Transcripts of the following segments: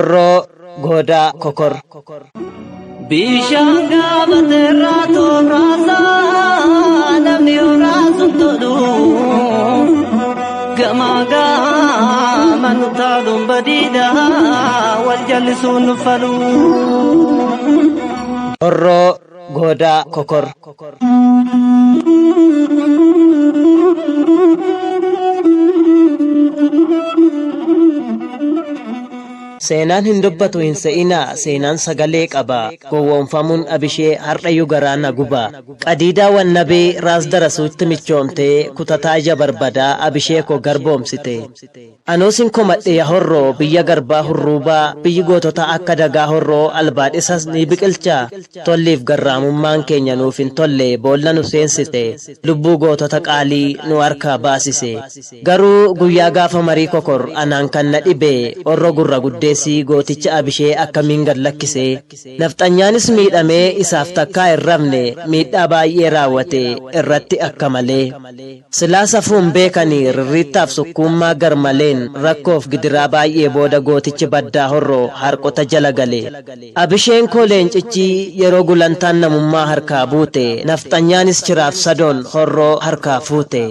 Horroo Goodaa Kokor. Bishaan gaafateerraa tooraasaa namni horaasuun tolu gamaa gaaman utaaluun badiidhaa wal jallisuun falu. Horroo Goodaa Kokor. Seenaan hin dubbatu hin se'inaa, seenaan sagalee qaba. Gowwoomfamuun abishee hardhayyuu garaana guba. Qadiidaa wannabee raas darasuutti michoomtee kutataa ija barbadaa abishee koo garboomsite. Anoosin komadhe ya horroo biyya garbaa hurruubaa biyyi gootota akka dagaa horroo albaadhisas ni biqilchaa. Tolliif garraamummaan keenya nuuf hin tolle boolla nu seensite. Lubbuu gootota qaalii nu harkaa baasise. Garuu guyyaa gaafa marii kokor anaan kan na dhibe orro gurra guddee gooticha abishee akkamiin gad lakkisee nafxanyaanis miidhamee isaaf takkaa hin rafne miidhaa baay'ee raawwate irratti akka malee silaa safuun beekanii rirriittaaf sukkuummaa gar maleen rakkoof gidiraa baay'ee booda gootichi baddaa horroo harqota jala gale. Abisheen koo leencichi yeroo gulantaan namummaa harkaa buute nafxanyaanis chiraaf sadoon horroo harkaa fuute.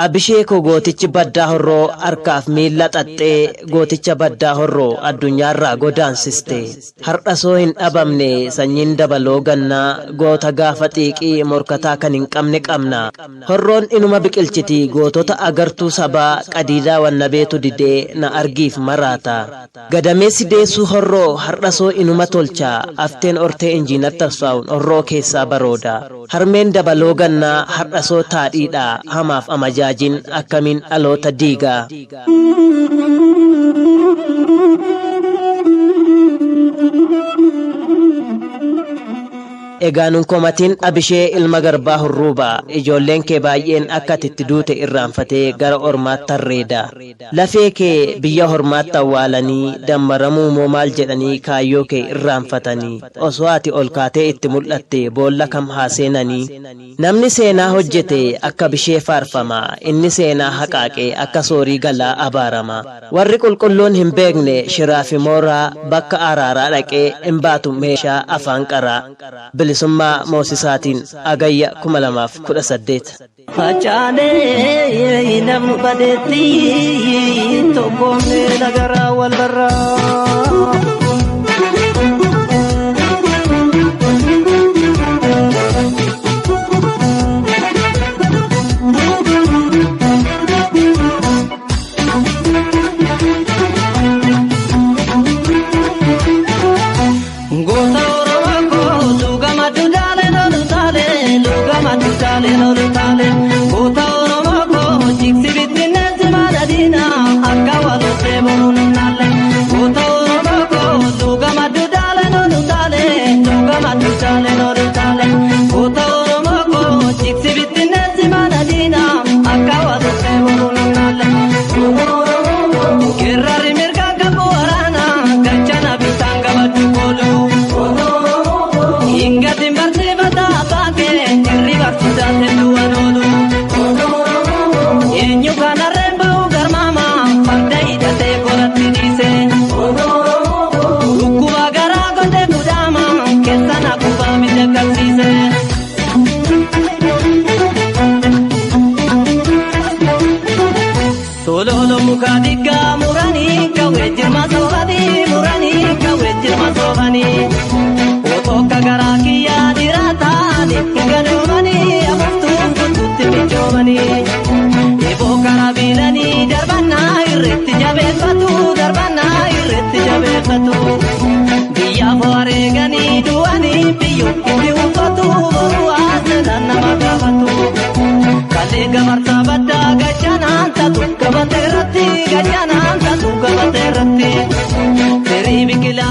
Abishee koo gootichi baddaa horroo harkaaf miilla xaxxee gooticha baddaa horroo addunyaarraa godaansiste. Hardhasoo hin dhabamne sanyiin dabaloo gannaa goota gaafa xiiqii morkataa kan hin qabne qabna. Horroon inuma biqilchiti gootota agartuu sabaa qadiidaa wannabeetu didee na argiif maraata. Gadameessi deessuu horroo hardhasoo inuma tolcha afteen ortee injiinar Tasfaa'uun horroo keessaa barooda. Harmeen dabaloo gannaa hardhasoo taadhiidha hamaaf amajaa jin akkamiin dhaloota diigaa. Egaa nun komatiin abishee ilma garbaa hurruuba ijoolleen kee baay'een akka atitti duute irraanfatee gara ormaatti tarreeda. Lafee kee biyya hormaatti awwaalanii dammaramuu moo maal jedhanii kaayyoo kee irraanfatanii osoo ati ol kaatee itti mul'atte boolla kam haaseenanii. Namni seenaa hojjete akka abishee faarfama inni seenaa haqaaqee akka soorii galaa abaarama. Warri qulqulluun hin beekne shiraa fi mooraa bakka araaraa dhaqee hin baatu meeshaa afaan qaraa. Bilisummaa Moosisaatiin Agayya 2018. Facaalee namni badeetti tokkoomee nagaraa wal barraa. Tololo mukadiga murani kawe jirma sobani murani kawe jirma sobani oto kagara kiya dirata dikgalomani abaftu kututti bijomani ebo karabilani darbana irretti jabefatu biya foregani duani biyo kindi ufatu boruasena namagafatu kalega martabada gajanan tatu kabaterati gajanan tatu kabaterati teri bikila